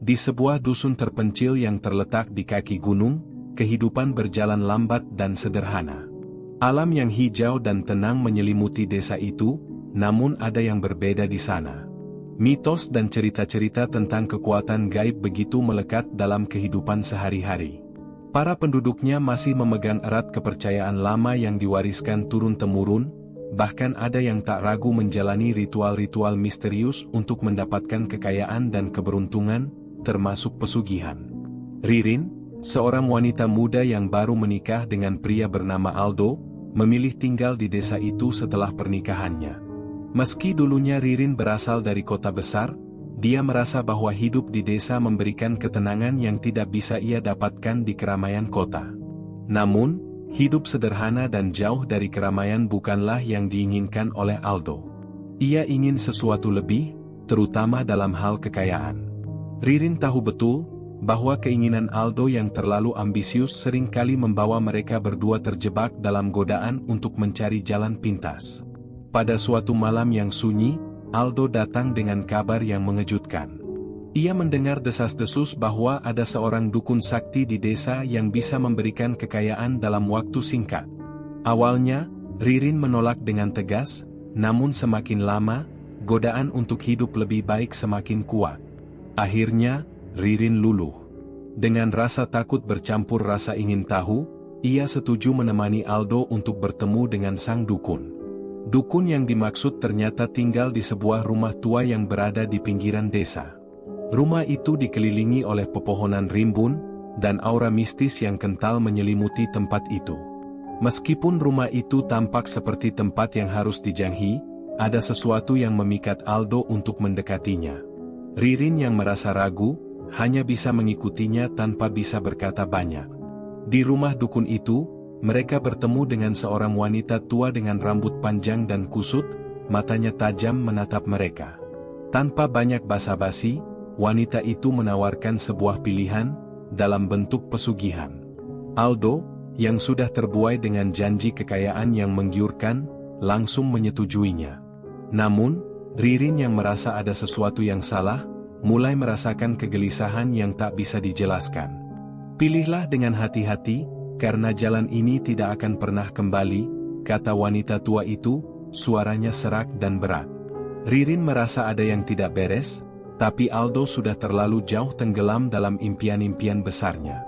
Di sebuah dusun terpencil yang terletak di kaki gunung, kehidupan berjalan lambat dan sederhana. Alam yang hijau dan tenang menyelimuti desa itu, namun ada yang berbeda di sana. Mitos dan cerita-cerita tentang kekuatan gaib begitu melekat dalam kehidupan sehari-hari. Para penduduknya masih memegang erat kepercayaan lama yang diwariskan turun-temurun, bahkan ada yang tak ragu menjalani ritual-ritual misterius untuk mendapatkan kekayaan dan keberuntungan, termasuk pesugihan. Ririn, seorang wanita muda yang baru menikah dengan pria bernama Aldo, memilih tinggal di desa itu setelah pernikahannya. Meski dulunya Ririn berasal dari kota besar, dia merasa bahwa hidup di desa memberikan ketenangan yang tidak bisa ia dapatkan di keramaian kota. Namun, hidup sederhana dan jauh dari keramaian bukanlah yang diinginkan oleh Aldo. Ia ingin sesuatu lebih, terutama dalam hal kekayaan. Ririn tahu betul bahwa keinginan Aldo yang terlalu ambisius seringkali membawa mereka berdua terjebak dalam godaan untuk mencari jalan pintas. Pada suatu malam yang sunyi, Aldo datang dengan kabar yang mengejutkan. Ia mendengar desas-desus bahwa ada seorang dukun sakti di desa yang bisa memberikan kekayaan dalam waktu singkat. Awalnya, Ririn menolak dengan tegas, namun semakin lama, godaan untuk hidup lebih baik semakin kuat. Akhirnya, Ririn luluh. Dengan rasa takut bercampur rasa ingin tahu, ia setuju menemani Aldo untuk bertemu dengan sang dukun. Dukun yang dimaksud ternyata tinggal di sebuah rumah tua yang berada di pinggiran desa. Rumah itu dikelilingi oleh pepohonan rimbun, dan aura mistis yang kental menyelimuti tempat itu. Meskipun rumah itu tampak seperti tempat yang harus dijanghi, ada sesuatu yang memikat Aldo untuk mendekatinya. Ririn yang merasa ragu, hanya bisa mengikutinya tanpa bisa berkata banyak. Di rumah dukun itu, mereka bertemu dengan seorang wanita tua dengan rambut panjang dan kusut, matanya tajam menatap mereka. Tanpa banyak basa-basi, wanita itu menawarkan sebuah pilihan, dalam bentuk pesugihan. Aldo, yang sudah terbuai dengan janji kekayaan yang menggiurkan, langsung menyetujuinya. Namun, Ririn yang merasa ada sesuatu yang salah, mulai merasakan kegelisahan yang tak bisa dijelaskan. Pilihlah dengan hati-hati, karena jalan ini tidak akan pernah kembali, kata wanita tua itu, suaranya serak dan berat. Ririn merasa ada yang tidak beres, tapi Aldo sudah terlalu jauh tenggelam dalam impian-impian besarnya.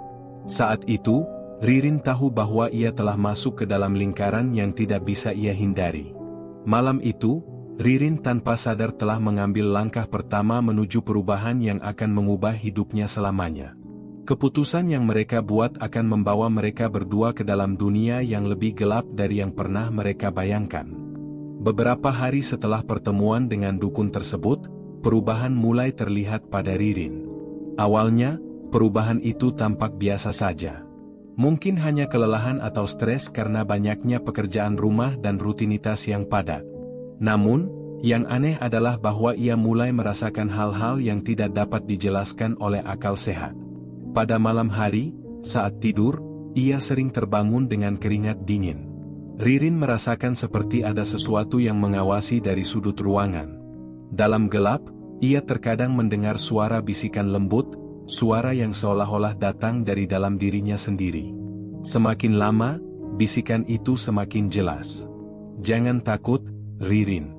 Saat itu, Ririn tahu bahwa ia telah masuk ke dalam lingkaran yang tidak bisa ia hindari. Malam itu, Ririn tanpa sadar telah mengambil langkah pertama menuju perubahan yang akan mengubah hidupnya selamanya. Keputusan yang mereka buat akan membawa mereka berdua ke dalam dunia yang lebih gelap dari yang pernah mereka bayangkan. Beberapa hari setelah pertemuan dengan dukun tersebut, perubahan mulai terlihat pada Ririn. Awalnya, perubahan itu tampak biasa saja. Mungkin hanya kelelahan atau stres karena banyaknya pekerjaan rumah dan rutinitas yang padat. Namun, yang aneh adalah bahwa ia mulai merasakan hal-hal yang tidak dapat dijelaskan oleh akal sehat. Pada malam hari, saat tidur, ia sering terbangun dengan keringat dingin. Ririn merasakan seperti ada sesuatu yang mengawasi dari sudut ruangan. Dalam gelap, ia terkadang mendengar suara bisikan lembut, suara yang seolah-olah datang dari dalam dirinya sendiri. Semakin lama, bisikan itu semakin jelas. Jangan takut, Ririn.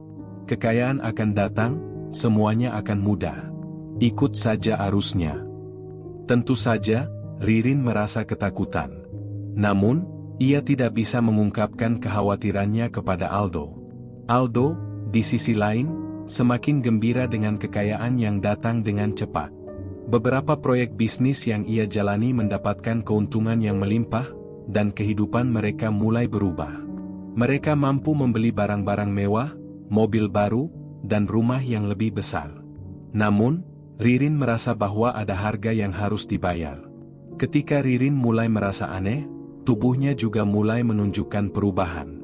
Kekayaan akan datang, semuanya akan mudah. Ikut saja arusnya. Tentu saja, Ririn merasa ketakutan. Namun, ia tidak bisa mengungkapkan kekhawatirannya kepada Aldo. Aldo, di sisi lain, semakin gembira dengan kekayaan yang datang dengan cepat. Beberapa proyek bisnis yang ia jalani mendapatkan keuntungan yang melimpah, dan kehidupan mereka mulai berubah. Mereka mampu membeli barang-barang mewah, mobil baru, dan rumah yang lebih besar. Namun, Ririn merasa bahwa ada harga yang harus dibayar. Ketika Ririn mulai merasa aneh, tubuhnya juga mulai menunjukkan perubahan.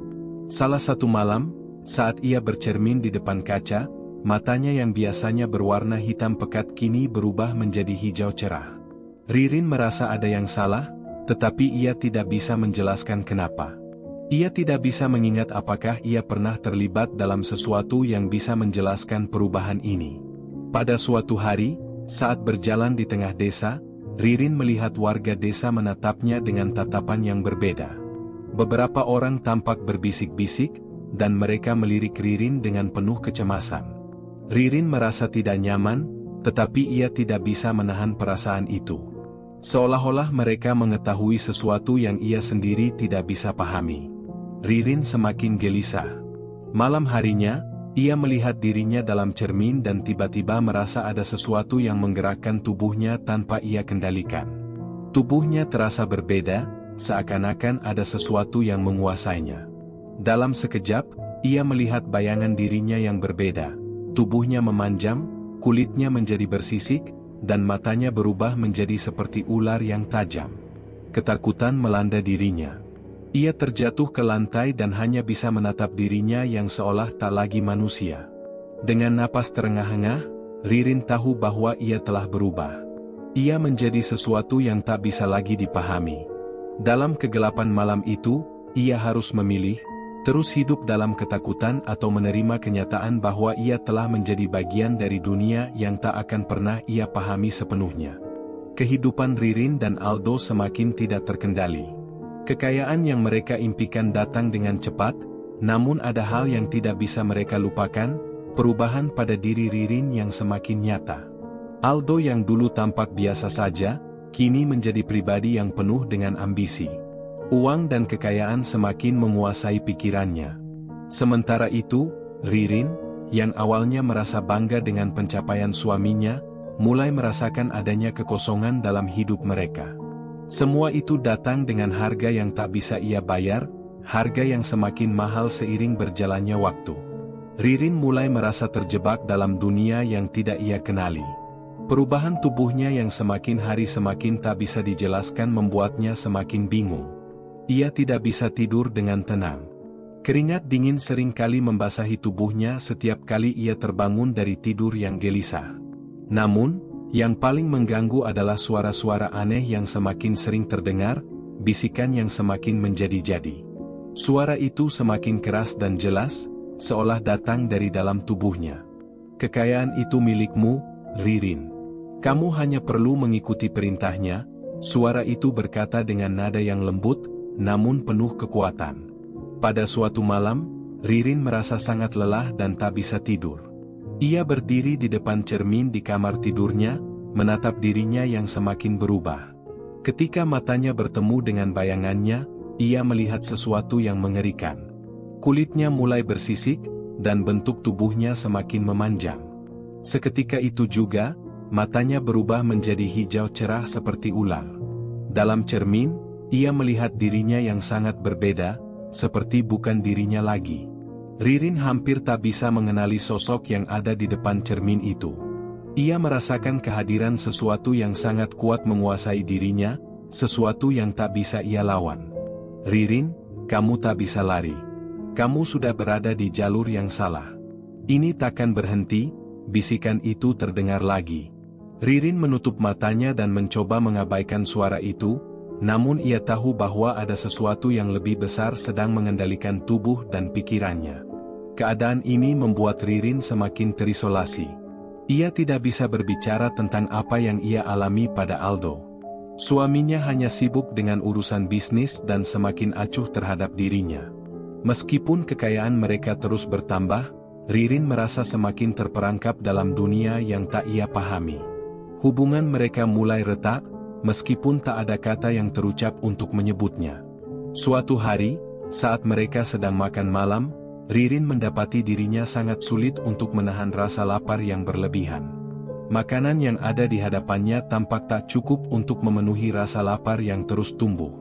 Salah satu malam, saat ia bercermin di depan kaca, matanya yang biasanya berwarna hitam pekat kini berubah menjadi hijau cerah. Ririn merasa ada yang salah, tetapi ia tidak bisa menjelaskan kenapa. Ia tidak bisa mengingat apakah ia pernah terlibat dalam sesuatu yang bisa menjelaskan perubahan ini. Pada suatu hari, Saat berjalan di tengah desa, Ririn melihat warga desa menatapnya dengan tatapan yang berbeda. Beberapa orang tampak berbisik-bisik, dan mereka melirik Ririn dengan penuh kecemasan. Ririn merasa tidak nyaman, tetapi ia tidak bisa menahan perasaan itu. Seolah-olah mereka mengetahui sesuatu yang ia sendiri tidak bisa pahami. Ririn semakin gelisah. Malam harinya, ia melihat dirinya dalam cermin dan tiba-tiba merasa ada sesuatu yang menggerakkan tubuhnya tanpa ia kendalikan. Tubuhnya terasa berbeda, seakan-akan ada sesuatu yang menguasainya. Dalam sekejap, ia melihat bayangan dirinya yang berbeda. Tubuhnya memanjang, kulitnya menjadi bersisik, dan matanya berubah menjadi seperti ular yang tajam. Ketakutan melanda dirinya. Ia terjatuh ke lantai dan hanya bisa menatap dirinya yang seolah tak lagi manusia. Dengan napas terengah-engah, Ririn tahu bahwa ia telah berubah. Ia menjadi sesuatu yang tak bisa lagi dipahami. Dalam kegelapan malam itu, ia harus memilih, terus hidup dalam ketakutan atau menerima kenyataan bahwa ia telah menjadi bagian dari dunia yang tak akan pernah ia pahami sepenuhnya. Kehidupan Ririn dan Aldo semakin tidak terkendali. Kekayaan yang mereka impikan datang dengan cepat, namun ada hal yang tidak bisa mereka lupakan, perubahan pada diri Ririn yang semakin nyata. Aldo yang dulu tampak biasa saja, kini menjadi pribadi yang penuh dengan ambisi. Uang dan kekayaan semakin menguasai pikirannya. Sementara itu, Ririn, yang awalnya merasa bangga dengan pencapaian suaminya, mulai merasakan adanya kekosongan dalam hidup mereka. Semua itu datang dengan harga yang tak bisa ia bayar, harga yang semakin mahal seiring berjalannya waktu. Ririn mulai merasa terjebak dalam dunia yang tidak ia kenali. Perubahan tubuhnya yang semakin hari semakin tak bisa dijelaskan membuatnya semakin bingung. Ia tidak bisa tidur dengan tenang. Keringat dingin seringkali membasahi tubuhnya setiap kali ia terbangun dari tidur yang gelisah. Namun, yang paling mengganggu adalah suara-suara aneh yang semakin sering terdengar, bisikan yang semakin menjadi-jadi. Suara itu semakin keras dan jelas, seolah datang dari dalam tubuhnya. Kekayaan itu milikmu, Ririn. Kamu hanya perlu mengikuti perintahnya, suara itu berkata dengan nada yang lembut, namun penuh kekuatan. Pada suatu malam, Ririn merasa sangat lelah dan tak bisa tidur. Ia berdiri di depan cermin di kamar tidurnya, menatap dirinya yang semakin berubah. Ketika matanya bertemu dengan bayangannya, ia melihat sesuatu yang mengerikan. Kulitnya mulai bersisik, dan bentuk tubuhnya semakin memanjang. Seketika itu juga, matanya berubah menjadi hijau cerah seperti ular. Dalam cermin, ia melihat dirinya yang sangat berbeda, seperti bukan dirinya lagi. Ririn hampir tak bisa mengenali sosok yang ada di depan cermin itu. Ia merasakan kehadiran sesuatu yang sangat kuat menguasai dirinya, sesuatu yang tak bisa ia lawan. Ririn, kamu tak bisa lari. Kamu sudah berada di jalur yang salah. Ini takkan berhenti, bisikan itu terdengar lagi. Ririn menutup matanya dan mencoba mengabaikan suara itu, namun ia tahu bahwa ada sesuatu yang lebih besar sedang mengendalikan tubuh dan pikirannya. Keadaan ini membuat Ririn semakin terisolasi. Ia tidak bisa berbicara tentang apa yang ia alami pada Aldo. Suaminya hanya sibuk dengan urusan bisnis dan semakin acuh terhadap dirinya. Meskipun kekayaan mereka terus bertambah, Ririn merasa semakin terperangkap dalam dunia yang tak ia pahami. Hubungan mereka mulai retak, meskipun tak ada kata yang terucap untuk menyebutnya. Suatu hari, saat mereka sedang makan malam, Ririn mendapati dirinya sangat sulit untuk menahan rasa lapar yang berlebihan. Makanan yang ada di hadapannya tampak tak cukup untuk memenuhi rasa lapar yang terus tumbuh.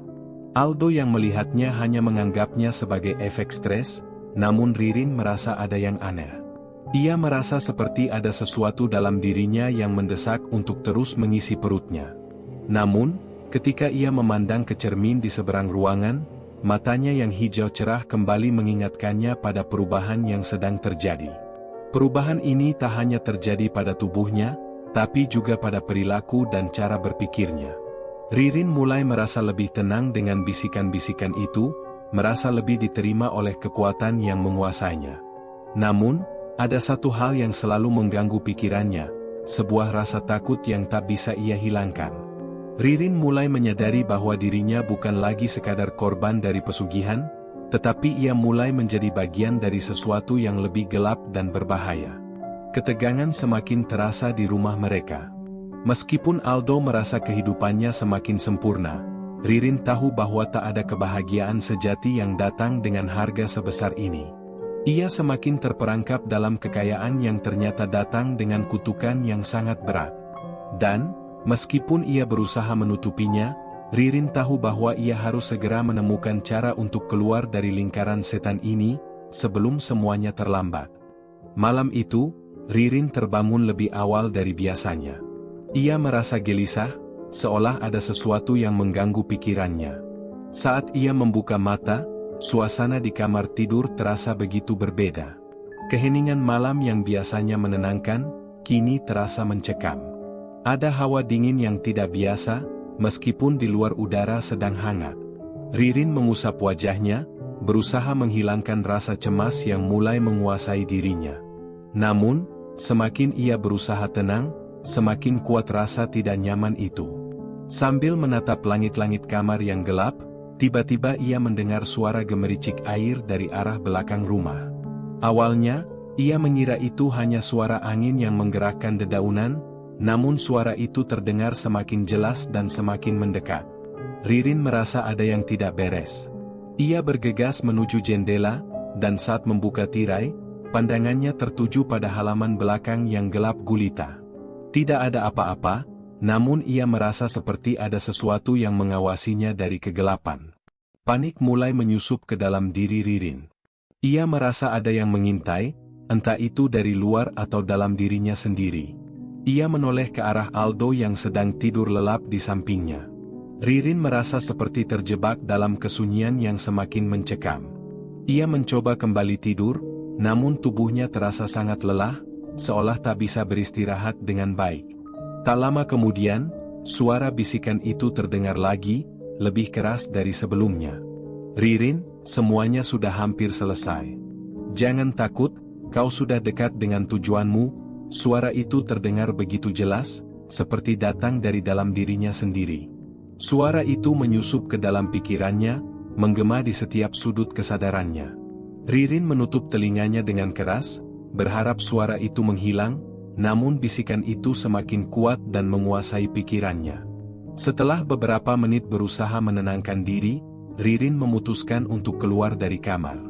Aldo yang melihatnya hanya menganggapnya sebagai efek stres, namun Ririn merasa ada yang aneh. Ia merasa seperti ada sesuatu dalam dirinya yang mendesak untuk terus mengisi perutnya. Namun, ketika ia memandang ke cermin di seberang ruangan, matanya yang hijau cerah kembali mengingatkannya pada perubahan yang sedang terjadi. Perubahan ini tak hanya terjadi pada tubuhnya, tapi juga pada perilaku dan cara berpikirnya. Ririn mulai merasa lebih tenang dengan bisikan-bisikan itu, merasa lebih diterima oleh kekuatan yang menguasainya. Namun, ada satu hal yang selalu mengganggu pikirannya, sebuah rasa takut yang tak bisa ia hilangkan. Ririn mulai menyadari bahwa dirinya bukan lagi sekadar korban dari pesugihan, tetapi ia mulai menjadi bagian dari sesuatu yang lebih gelap dan berbahaya. Ketegangan semakin terasa di rumah mereka. Meskipun Aldo merasa kehidupannya semakin sempurna, Ririn tahu bahwa tak ada kebahagiaan sejati yang datang dengan harga sebesar ini. Ia semakin terperangkap dalam kekayaan yang ternyata datang dengan kutukan yang sangat berat. Dan, meskipun ia berusaha menutupinya, Ririn tahu bahwa ia harus segera menemukan cara untuk keluar dari lingkaran setan ini, sebelum semuanya terlambat. Malam itu, Ririn terbangun lebih awal dari biasanya. Ia merasa gelisah, seolah ada sesuatu yang mengganggu pikirannya. Saat ia membuka mata, suasana di kamar tidur terasa begitu berbeda. Keheningan malam yang biasanya menenangkan, kini terasa mencekam. Ada hawa dingin yang tidak biasa, meskipun di luar udara sedang hangat. Ririn mengusap wajahnya, berusaha menghilangkan rasa cemas yang mulai menguasai dirinya. Namun, semakin ia berusaha tenang, semakin kuat rasa tidak nyaman itu. Sambil menatap langit-langit kamar yang gelap, tiba-tiba ia mendengar suara gemericik air dari arah belakang rumah. Awalnya, ia mengira itu hanya suara angin yang menggerakkan dedaunan, namun suara itu terdengar semakin jelas dan semakin mendekat. Ririn merasa ada yang tidak beres. Ia bergegas menuju jendela, dan saat membuka tirai, pandangannya tertuju pada halaman belakang yang gelap gulita. Tidak ada apa-apa, namun ia merasa seperti ada sesuatu yang mengawasinya dari kegelapan. Panik mulai menyusup ke dalam diri Ririn. Ia merasa ada yang mengintai, entah itu dari luar atau dalam dirinya sendiri. Ia menoleh ke arah Aldo yang sedang tidur lelap di sampingnya. Ririn merasa seperti terjebak dalam kesunyian yang semakin mencekam. Ia mencoba kembali tidur, namun tubuhnya terasa sangat lelah, seolah tak bisa beristirahat dengan baik. Tak lama kemudian, suara bisikan itu terdengar lagi, lebih keras dari sebelumnya. Ririn, semuanya sudah hampir selesai. Jangan takut, kau sudah dekat dengan tujuanmu. Suara itu terdengar begitu jelas, seperti datang dari dalam dirinya sendiri. Suara itu menyusup ke dalam pikirannya, menggema di setiap sudut kesadarannya. Ririn menutup telinganya dengan keras, berharap suara itu menghilang, namun bisikan itu semakin kuat dan menguasai pikirannya. Setelah beberapa menit berusaha menenangkan diri, Ririn memutuskan untuk keluar dari kamar.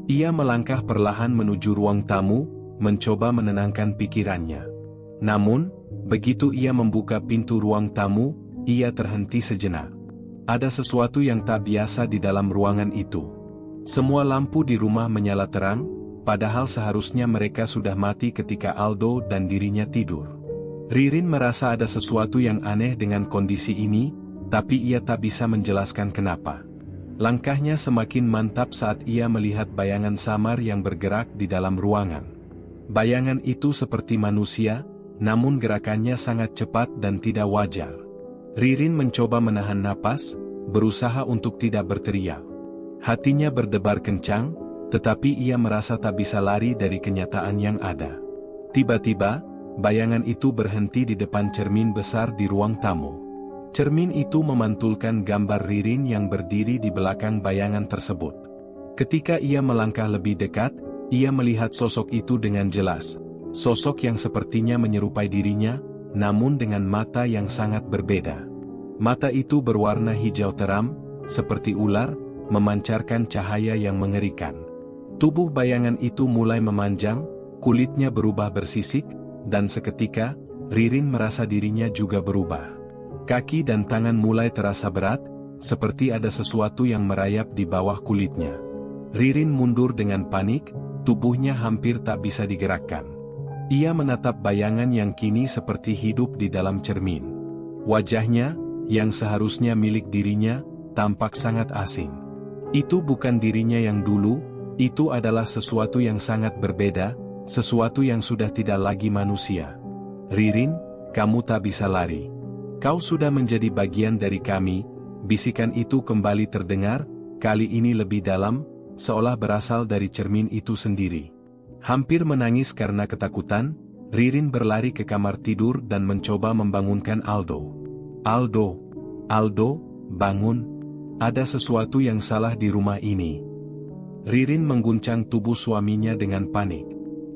Ia melangkah perlahan menuju ruang tamu, mencoba menenangkan pikirannya. Namun, begitu ia membuka pintu ruang tamu, ia terhenti sejenak. Ada sesuatu yang tak biasa di dalam ruangan itu. Semua lampu di rumah menyala terang, padahal seharusnya mereka sudah mati ketika Aldo dan dirinya tidur. Ririn merasa ada sesuatu yang aneh dengan kondisi ini, tapi ia tak bisa menjelaskan kenapa. Langkahnya semakin mantap saat ia melihat bayangan samar yang bergerak di dalam ruangan. Bayangan itu seperti manusia, namun gerakannya sangat cepat dan tidak wajar. Ririn mencoba menahan napas, berusaha untuk tidak berteriak. Hatinya berdebar kencang, tetapi ia merasa tak bisa lari dari kenyataan yang ada. Tiba-tiba, bayangan itu berhenti di depan cermin besar di ruang tamu. Cermin itu memantulkan gambar Ririn yang berdiri di belakang bayangan tersebut. Ketika ia melangkah lebih dekat, ia melihat sosok itu dengan jelas. Sosok yang sepertinya menyerupai dirinya, namun dengan mata yang sangat berbeda. Mata itu berwarna hijau teram, seperti ular, memancarkan cahaya yang mengerikan. Tubuh bayangan itu mulai memanjang, kulitnya berubah bersisik, dan seketika, Ririn merasa dirinya juga berubah. Kaki dan tangan mulai terasa berat, seperti ada sesuatu yang merayap di bawah kulitnya. Ririn mundur dengan panik, tubuhnya hampir tak bisa digerakkan. Ia menatap bayangan yang kini seperti hidup di dalam cermin. Wajahnya, yang seharusnya milik dirinya, tampak sangat asing. Itu bukan dirinya yang dulu, itu adalah sesuatu yang sangat berbeda, sesuatu yang sudah tidak lagi manusia. Ririn, kamu tak bisa lari. Kau sudah menjadi bagian dari kami. Bisikan itu kembali terdengar, kali ini lebih dalam, seolah berasal dari cermin itu sendiri. Hampir menangis karena ketakutan, Ririn berlari ke kamar tidur dan mencoba membangunkan Aldo. Aldo, Aldo, bangun. Ada sesuatu yang salah di rumah ini. Ririn mengguncang tubuh suaminya dengan panik.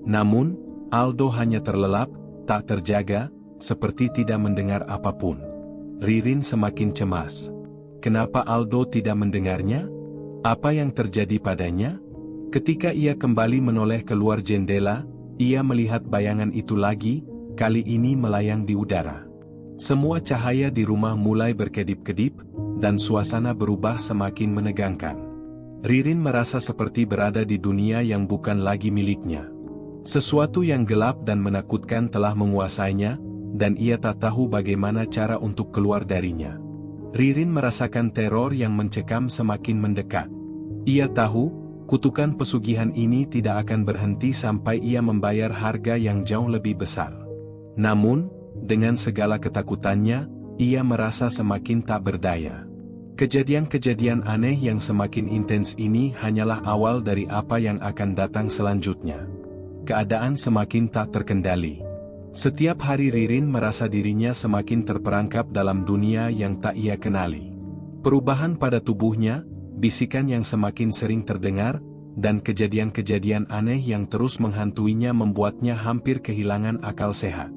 Namun, Aldo hanya terlelap, tak terjaga, seperti tidak mendengar apapun. Ririn semakin cemas. Kenapa Aldo tidak mendengarnya? Apa yang terjadi padanya? Ketika ia kembali menoleh keluar jendela, ia melihat bayangan itu lagi, kali ini melayang di udara. Semua cahaya di rumah mulai berkedip-kedip, dan suasana berubah semakin menegangkan. Ririn merasa seperti berada di dunia yang bukan lagi miliknya. Sesuatu yang gelap dan menakutkan telah menguasainya, dan ia tak tahu bagaimana cara untuk keluar darinya. Ririn merasakan teror yang mencekam semakin mendekat. Ia tahu, kutukan pesugihan ini tidak akan berhenti sampai ia membayar harga yang jauh lebih besar. Namun, dengan segala ketakutannya, ia merasa semakin tak berdaya. Kejadian-kejadian aneh yang semakin intens ini hanyalah awal dari apa yang akan datang selanjutnya. Keadaan semakin tak terkendali. Setiap hari Ririn merasa dirinya semakin terperangkap dalam dunia yang tak ia kenali. Perubahan pada tubuhnya, bisikan yang semakin sering terdengar, dan kejadian-kejadian aneh yang terus menghantuinya membuatnya hampir kehilangan akal sehat.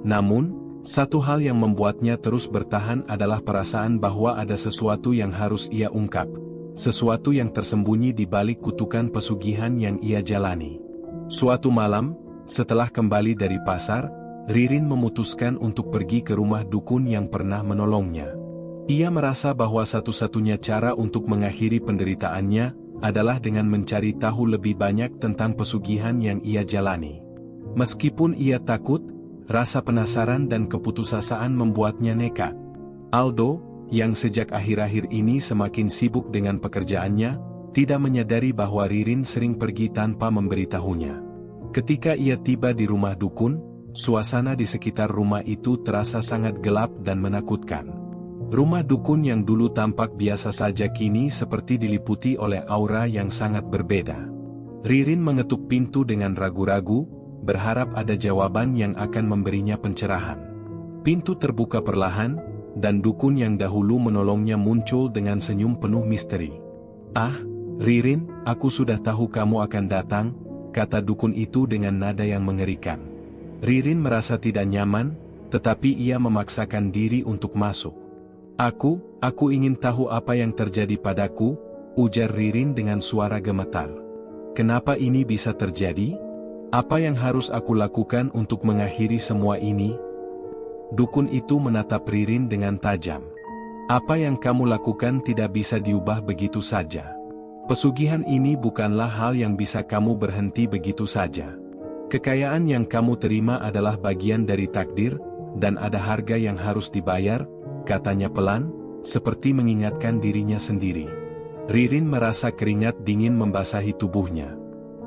Namun, satu hal yang membuatnya terus bertahan adalah perasaan bahwa ada sesuatu yang harus ia ungkap. Sesuatu yang tersembunyi di balik kutukan pesugihan yang ia jalani. Suatu malam, setelah kembali dari pasar, Ririn memutuskan untuk pergi ke rumah dukun yang pernah menolongnya. Ia merasa bahwa satu-satunya cara untuk mengakhiri penderitaannya adalah dengan mencari tahu lebih banyak tentang pesugihan yang ia jalani. Meskipun ia takut, rasa penasaran dan keputusasaan membuatnya nekat. Aldo, yang sejak akhir-akhir ini semakin sibuk dengan pekerjaannya, tidak menyadari bahwa Ririn sering pergi tanpa memberitahunya. Ketika ia tiba di rumah dukun, suasana di sekitar rumah itu terasa sangat gelap dan menakutkan. Rumah dukun yang dulu tampak biasa saja kini seperti diliputi oleh aura yang sangat berbeda. Ririn mengetuk pintu dengan ragu-ragu, berharap ada jawaban yang akan memberinya pencerahan. Pintu terbuka perlahan, dan dukun yang dahulu menolongnya muncul dengan senyum penuh misteri. "Ah, Ririn, aku sudah tahu kamu akan datang," kata dukun itu dengan nada yang mengerikan. Ririn merasa tidak nyaman, tetapi ia memaksakan diri untuk masuk. Aku ingin tahu apa yang terjadi padaku," ujar Ririn dengan suara gemetar. "Kenapa ini bisa terjadi? Apa yang harus aku lakukan untuk mengakhiri semua ini?" Dukun itu menatap Ririn dengan tajam. "Apa yang kamu lakukan tidak bisa diubah begitu saja. Pesugihan ini bukanlah hal yang bisa kamu berhenti begitu saja. Kekayaan yang kamu terima adalah bagian dari takdir, dan ada harga yang harus dibayar," katanya pelan, seperti mengingatkan dirinya sendiri. Ririn merasa keringat dingin membasahi tubuhnya.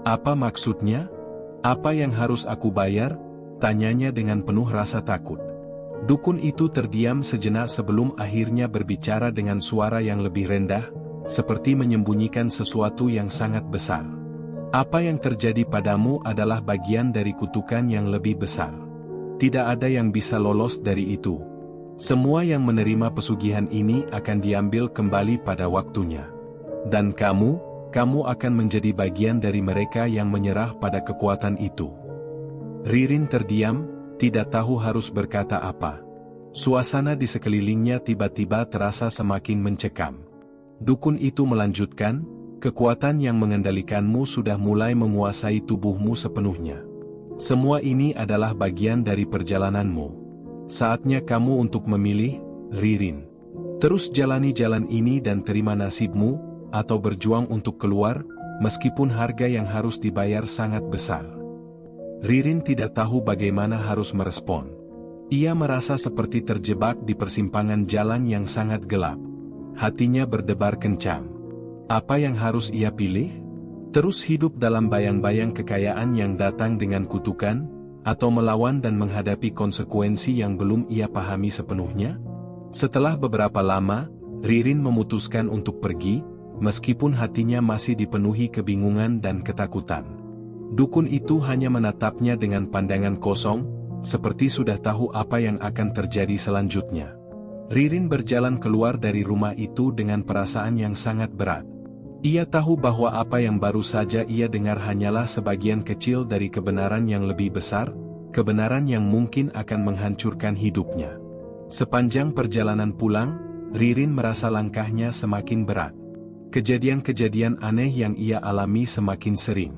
"Apa maksudnya? Apa yang harus aku bayar?" tanyanya dengan penuh rasa takut. Dukun itu terdiam sejenak sebelum akhirnya berbicara dengan suara yang lebih rendah, seperti menyembunyikan sesuatu yang sangat besar. "Apa yang terjadi padamu adalah bagian dari kutukan yang lebih besar. Tidak ada yang bisa lolos dari itu. Semua yang menerima pesugihan ini akan diambil kembali pada waktunya. Dan kamu akan menjadi bagian dari mereka yang menyerah pada kekuatan itu." Ririn terdiam, tidak tahu harus berkata apa. Suasana di sekelilingnya tiba-tiba terasa semakin mencekam. Dukun itu melanjutkan, "Kekuatan yang mengendalikanmu sudah mulai menguasai tubuhmu sepenuhnya. Semua ini adalah bagian dari perjalananmu. Saatnya kamu untuk memilih, Ririn. Terus jalani jalan ini dan terima nasibmu, atau berjuang untuk keluar, meskipun harga yang harus dibayar sangat besar." Ririn tidak tahu bagaimana harus merespon. Ia merasa seperti terjebak di persimpangan jalan yang sangat gelap. Hatinya berdebar kencang. Apa yang harus ia pilih? Terus hidup dalam bayang-bayang kekayaan yang datang dengan kutukan, atau melawan dan menghadapi konsekuensi yang belum ia pahami sepenuhnya? Setelah beberapa lama, Ririn memutuskan untuk pergi, meskipun hatinya masih dipenuhi kebingungan dan ketakutan. Dukun itu hanya menatapnya dengan pandangan kosong, seperti sudah tahu apa yang akan terjadi selanjutnya. Ririn berjalan keluar dari rumah itu dengan perasaan yang sangat berat. Ia tahu bahwa apa yang baru saja ia dengar hanyalah sebagian kecil dari kebenaran yang lebih besar, kebenaran yang mungkin akan menghancurkan hidupnya. Sepanjang perjalanan pulang, Ririn merasa langkahnya semakin berat. Kejadian-kejadian aneh yang ia alami semakin sering.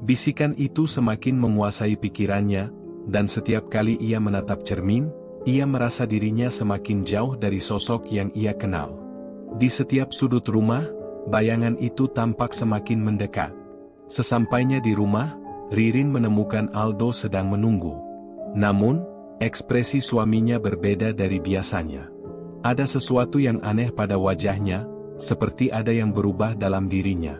Bisikan itu semakin menguasai pikirannya, dan setiap kali ia menatap cermin, ia merasa dirinya semakin jauh dari sosok yang ia kenal. Di setiap sudut rumah, bayangan itu tampak semakin mendekat. Sesampainya di rumah, Ririn menemukan Aldo sedang menunggu. Namun, ekspresi suaminya berbeda dari biasanya. Ada sesuatu yang aneh pada wajahnya, seperti ada yang berubah dalam dirinya.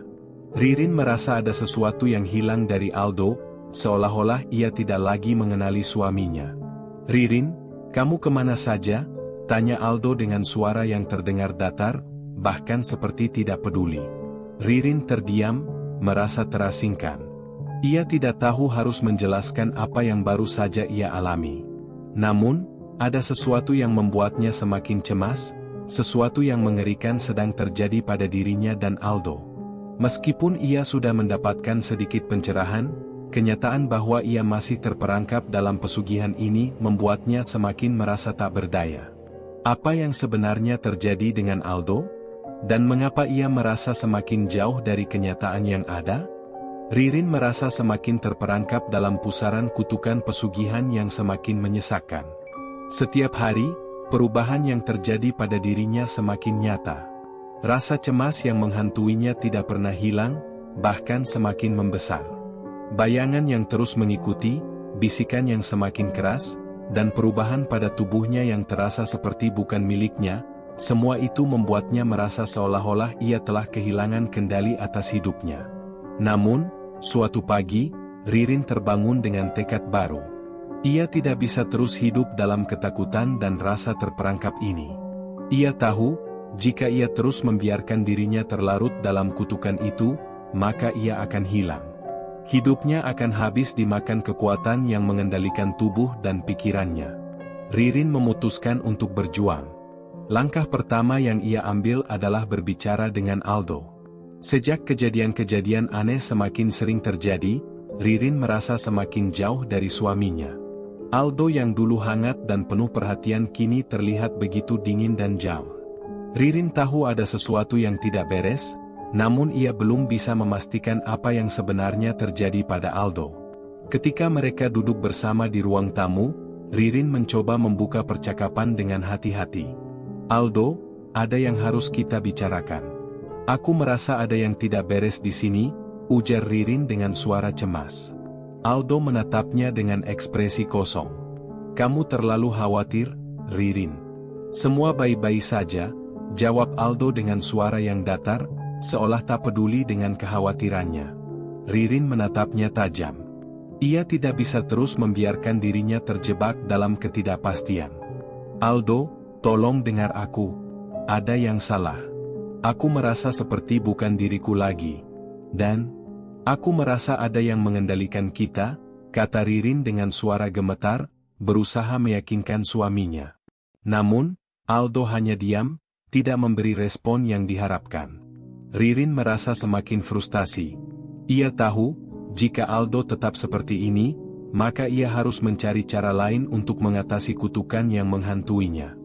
Ririn merasa ada sesuatu yang hilang dari Aldo, seolah-olah ia tidak lagi mengenali suaminya. "Ririn, kamu kemana saja?" tanya Aldo dengan suara yang terdengar datar, bahkan seperti tidak peduli. Ririn terdiam, merasa terasingkan. Ia tidak tahu harus menjelaskan apa yang baru saja ia alami. Namun, ada sesuatu yang membuatnya semakin cemas, sesuatu yang mengerikan sedang terjadi pada dirinya dan Aldo. Meskipun ia sudah mendapatkan sedikit pencerahan, kenyataan bahwa ia masih terperangkap dalam pesugihan ini membuatnya semakin merasa tak berdaya. Apa yang sebenarnya terjadi dengan Aldo? Dan mengapa ia merasa semakin jauh dari kenyataan yang ada? Ririn merasa semakin terperangkap dalam pusaran kutukan pesugihan yang semakin menyesakkan. Setiap hari, perubahan yang terjadi pada dirinya semakin nyata. Rasa cemas yang menghantuinya tidak pernah hilang, bahkan semakin membesar. Bayangan yang terus mengikuti, bisikan yang semakin keras, dan perubahan pada tubuhnya yang terasa seperti bukan miliknya, semua itu membuatnya merasa seolah-olah ia telah kehilangan kendali atas hidupnya. Namun, suatu pagi, Ririn terbangun dengan tekad baru. Ia tidak bisa terus hidup dalam ketakutan dan rasa terperangkap ini. Ia tahu, jika ia terus membiarkan dirinya terlarut dalam kutukan itu, maka ia akan hilang. Hidupnya akan habis dimakan kekuatan yang mengendalikan tubuh dan pikirannya. Ririn memutuskan untuk berjuang. Langkah pertama yang ia ambil adalah berbicara dengan Aldo. Sejak kejadian-kejadian aneh semakin sering terjadi, Ririn merasa semakin jauh dari suaminya. Aldo yang dulu hangat dan penuh perhatian kini terlihat begitu dingin dan jauh. Ririn tahu ada sesuatu yang tidak beres, namun ia belum bisa memastikan apa yang sebenarnya terjadi pada Aldo. Ketika mereka duduk bersama di ruang tamu, Ririn mencoba membuka percakapan dengan hati-hati. "Aldo, ada yang harus kita bicarakan. Aku merasa ada yang tidak beres di sini," ujar Ririn dengan suara cemas. Aldo menatapnya dengan ekspresi kosong. "Kamu terlalu khawatir, Ririn." "Semua baik-baik saja," jawab Aldo dengan suara yang datar, seolah tak peduli dengan kekhawatirannya. Ririn menatapnya tajam. Ia tidak bisa terus membiarkan dirinya terjebak dalam ketidakpastian. "Aldo, tolong dengar aku. Ada yang salah. Aku merasa seperti bukan diriku lagi. Dan, aku merasa ada yang mengendalikan kita," kata Ririn dengan suara gemetar, berusaha meyakinkan suaminya. Namun, Aldo hanya diam, tidak memberi respon yang diharapkan. Ririn merasa semakin frustasi. Ia tahu, jika Aldo tetap seperti ini, maka ia harus mencari cara lain untuk mengatasi kutukan yang menghantuinya.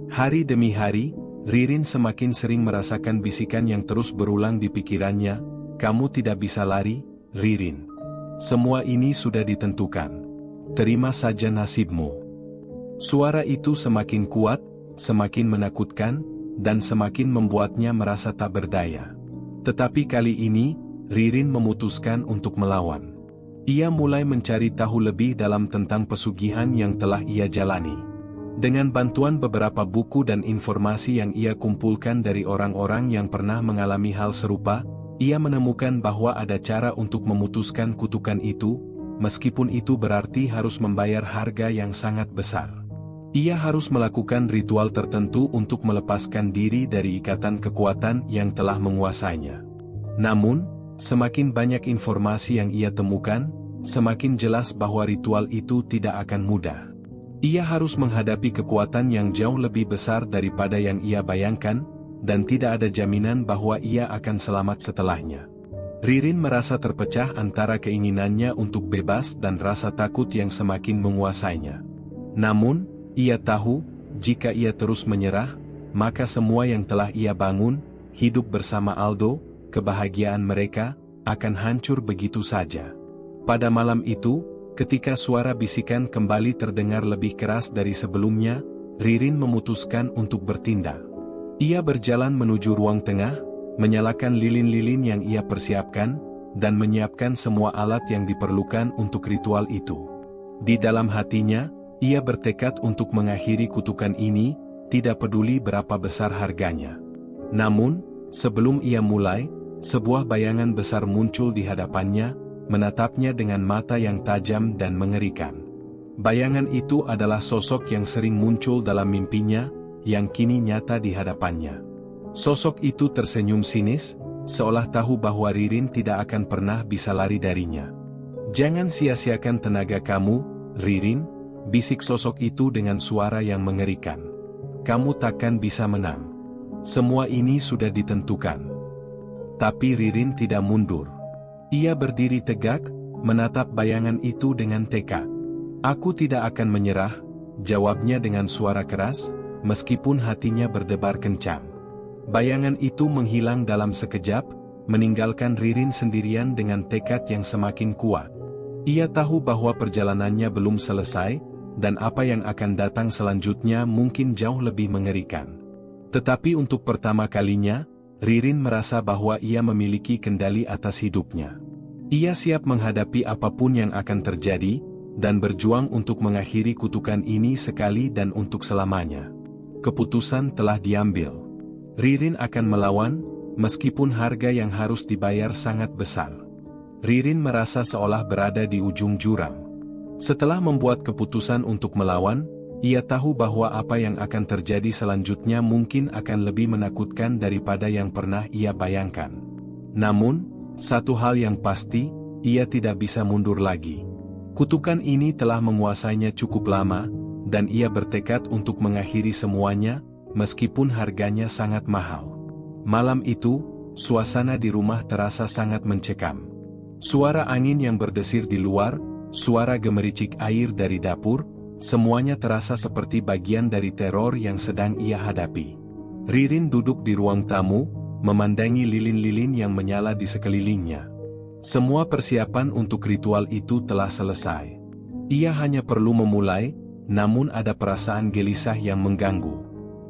Hari demi hari, Ririn semakin sering merasakan bisikan yang terus berulang di pikirannya, "Kamu tidak bisa lari, Ririn. Semua ini sudah ditentukan. Terima saja nasibmu." Suara itu semakin kuat, semakin menakutkan, dan semakin membuatnya merasa tak berdaya. Tetapi kali ini, Ririn memutuskan untuk melawan. Ia mulai mencari tahu lebih dalam tentang pesugihan yang telah ia jalani. Dengan bantuan beberapa buku dan informasi yang ia kumpulkan dari orang-orang yang pernah mengalami hal serupa, ia menemukan bahwa ada cara untuk memutuskan kutukan itu, meskipun itu berarti harus membayar harga yang sangat besar. Ia harus melakukan ritual tertentu untuk melepaskan diri dari ikatan kekuatan yang telah menguasainya. Namun, semakin banyak informasi yang ia temukan, semakin jelas bahwa ritual itu tidak akan mudah. Ia harus menghadapi kekuatan yang jauh lebih besar daripada yang ia bayangkan, dan tidak ada jaminan bahwa ia akan selamat setelahnya. Ririn merasa terpecah antara keinginannya untuk bebas dan rasa takut yang semakin menguasainya. Namun, ia tahu, jika ia terus menyerah, maka semua yang telah ia bangun, hidup bersama Aldo, kebahagiaan mereka, akan hancur begitu saja. Pada malam itu, ketika suara bisikan kembali terdengar lebih keras dari sebelumnya, Ririn memutuskan untuk bertindak. Ia berjalan menuju ruang tengah, menyalakan lilin-lilin yang ia persiapkan, dan menyiapkan semua alat yang diperlukan untuk ritual itu. Di dalam hatinya, ia bertekad untuk mengakhiri kutukan ini, tidak peduli berapa besar harganya. Namun, sebelum ia mulai, sebuah bayangan besar muncul di hadapannya, menatapnya dengan mata yang tajam dan mengerikan. Bayangan itu adalah sosok yang sering muncul dalam mimpinya, yang kini nyata di hadapannya. Sosok itu tersenyum sinis, seolah tahu bahwa Ririn tidak akan pernah bisa lari darinya. "Jangan sia-siakan tenaga kamu, Ririn," bisik sosok itu dengan suara yang mengerikan. "Kamu takkan bisa menang. Semua ini sudah ditentukan." Tapi Ririn tidak mundur. Ia berdiri tegak, menatap bayangan itu dengan tekad. "Aku tidak akan menyerah," jawabnya dengan suara keras, meskipun hatinya berdebar kencang. Bayangan itu menghilang dalam sekejap, meninggalkan Ririn sendirian dengan tekad yang semakin kuat. Ia tahu bahwa perjalanannya belum selesai, dan apa yang akan datang selanjutnya mungkin jauh lebih mengerikan. Tetapi untuk pertama kalinya, Ririn merasa bahwa ia memiliki kendali atas hidupnya. Ia siap menghadapi apapun yang akan terjadi, dan berjuang untuk mengakhiri kutukan ini sekali dan untuk selamanya. Keputusan telah diambil. Ririn akan melawan, meskipun harga yang harus dibayar sangat besar. Ririn merasa seolah berada di ujung jurang. Setelah membuat keputusan untuk melawan, ia tahu bahwa apa yang akan terjadi selanjutnya mungkin akan lebih menakutkan daripada yang pernah ia bayangkan. Namun, satu hal yang pasti, ia tidak bisa mundur lagi. Kutukan ini telah menguasainya cukup lama, dan ia bertekad untuk mengakhiri semuanya, meskipun harganya sangat mahal. Malam itu, suasana di rumah terasa sangat mencekam. Suara angin yang berdesir di luar, suara gemericik air dari dapur, semuanya terasa seperti bagian dari teror yang sedang ia hadapi. Ririn duduk di ruang tamu, memandangi lilin-lilin yang menyala di sekelilingnya. Semua persiapan untuk ritual itu telah selesai. Ia hanya perlu memulai, namun ada perasaan gelisah yang mengganggu.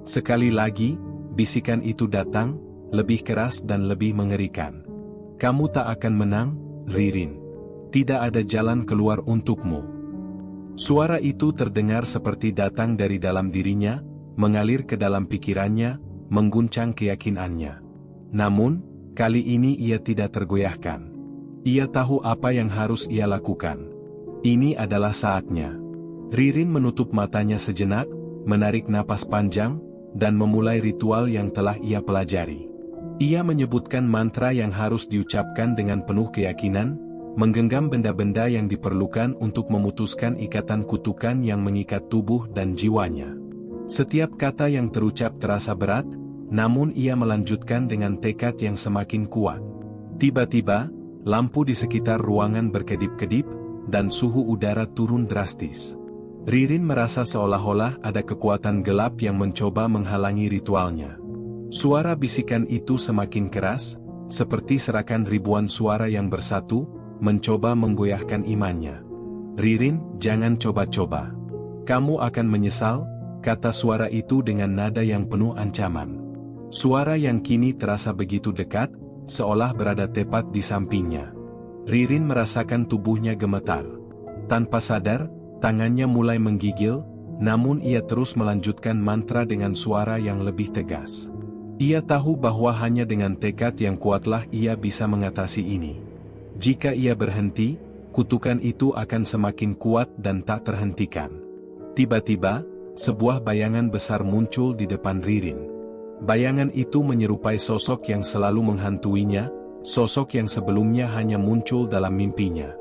Sekali lagi, bisikan itu datang, lebih keras dan lebih mengerikan. "Kamu tak akan menang, Ririn. Tidak ada jalan keluar untukmu." Suara itu terdengar seperti datang dari dalam dirinya, mengalir ke dalam pikirannya, mengguncang keyakinannya. Namun, kali ini ia tidak tergoyahkan. Ia tahu apa yang harus ia lakukan. Ini adalah saatnya. Ririn menutup matanya sejenak, menarik napas panjang, dan memulai ritual yang telah ia pelajari. Ia menyebutkan mantra yang harus diucapkan dengan penuh keyakinan, menggenggam benda-benda yang diperlukan untuk memutuskan ikatan kutukan yang mengikat tubuh dan jiwanya. Setiap kata yang terucap terasa berat, namun ia melanjutkan dengan tekad yang semakin kuat. Tiba-tiba, lampu di sekitar ruangan berkedip-kedip, dan suhu udara turun drastis. Ririn merasa seolah-olah ada kekuatan gelap yang mencoba menghalangi ritualnya. Suara bisikan itu semakin keras, seperti serakan ribuan suara yang bersatu, mencoba menggoyahkan imannya. "Ririn, jangan coba-coba. Kamu akan menyesal," kata suara itu dengan nada yang penuh ancaman. Suara yang kini terasa begitu dekat, seolah berada tepat di sampingnya. Ririn merasakan tubuhnya gemetar. Tanpa sadar, tangannya mulai menggigil, namun ia terus melanjutkan mantra dengan suara yang lebih tegas. Ia tahu bahwa hanya dengan tekad yang kuatlah ia bisa mengatasi ini. Jika ia berhenti, kutukan itu akan semakin kuat dan tak terhentikan. Tiba-tiba, sebuah bayangan besar muncul di depan Ririn. Bayangan itu menyerupai sosok yang selalu menghantuinya, sosok yang sebelumnya hanya muncul dalam mimpinya.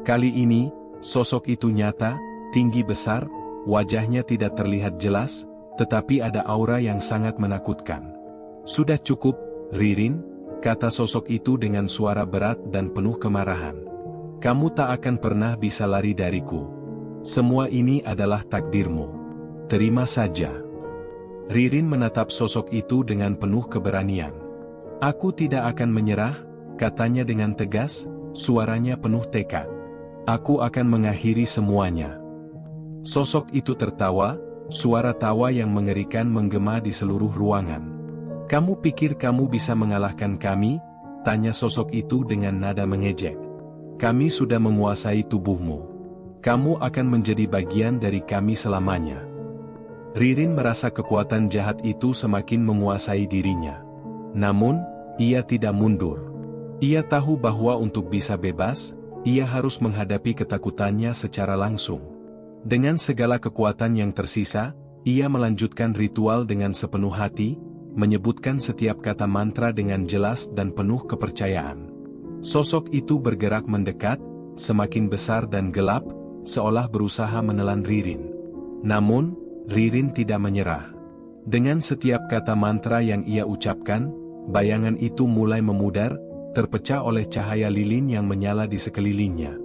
Kali ini, sosok itu nyata, tinggi besar, wajahnya tidak terlihat jelas, tetapi ada aura yang sangat menakutkan. "Sudah cukup, Ririn," kata sosok itu dengan suara berat dan penuh kemarahan. "Kamu tak akan pernah bisa lari dariku. Semua ini adalah takdirmu. Terima saja." Ririn menatap sosok itu dengan penuh keberanian. "Aku tidak akan menyerah," katanya dengan tegas, suaranya penuh tekad. "Aku akan mengakhiri semuanya." Sosok itu tertawa, suara tawa yang mengerikan menggema di seluruh ruangan. "Kamu pikir kamu bisa mengalahkan kami?" tanya sosok itu dengan nada mengejek. "Kami sudah menguasai tubuhmu. Kamu akan menjadi bagian dari kami selamanya." Ririn merasa kekuatan jahat itu semakin menguasai dirinya. Namun, ia tidak mundur. Ia tahu bahwa untuk bisa bebas, ia harus menghadapi ketakutannya secara langsung. Dengan segala kekuatan yang tersisa, ia melanjutkan ritual dengan sepenuh hati, menyebutkan setiap kata mantra dengan jelas dan penuh kepercayaan. Sosok itu bergerak mendekat, semakin besar dan gelap, seolah berusaha menelan Ririn. Namun, Ririn tidak menyerah. Dengan setiap kata mantra yang ia ucapkan, bayangan itu mulai memudar, terpecah oleh cahaya lilin yang menyala di sekelilingnya.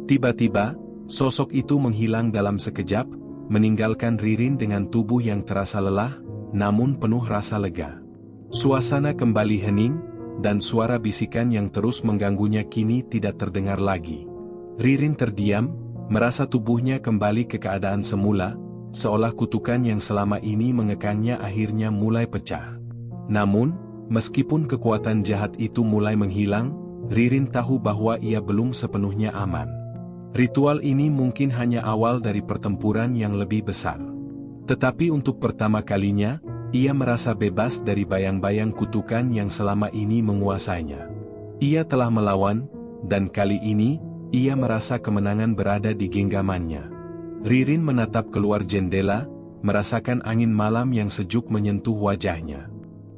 Tiba-tiba, sosok itu menghilang dalam sekejap, meninggalkan Ririn dengan tubuh yang terasa lelah, namun penuh rasa lega. Suasana kembali hening, dan suara bisikan yang terus mengganggunya kini tidak terdengar lagi. Ririn terdiam, merasa tubuhnya kembali ke keadaan semula, seolah kutukan yang selama ini mengekangnya akhirnya mulai pecah. Namun, meskipun kekuatan jahat itu mulai menghilang, Ririn tahu bahwa ia belum sepenuhnya aman. Ritual ini mungkin hanya awal dari pertempuran yang lebih besar. Tetapi untuk pertama kalinya, ia merasa bebas dari bayang-bayang kutukan yang selama ini menguasainya. Ia telah melawan, dan kali ini, ia merasa kemenangan berada di genggamannya. Ririn menatap keluar jendela, merasakan angin malam yang sejuk menyentuh wajahnya.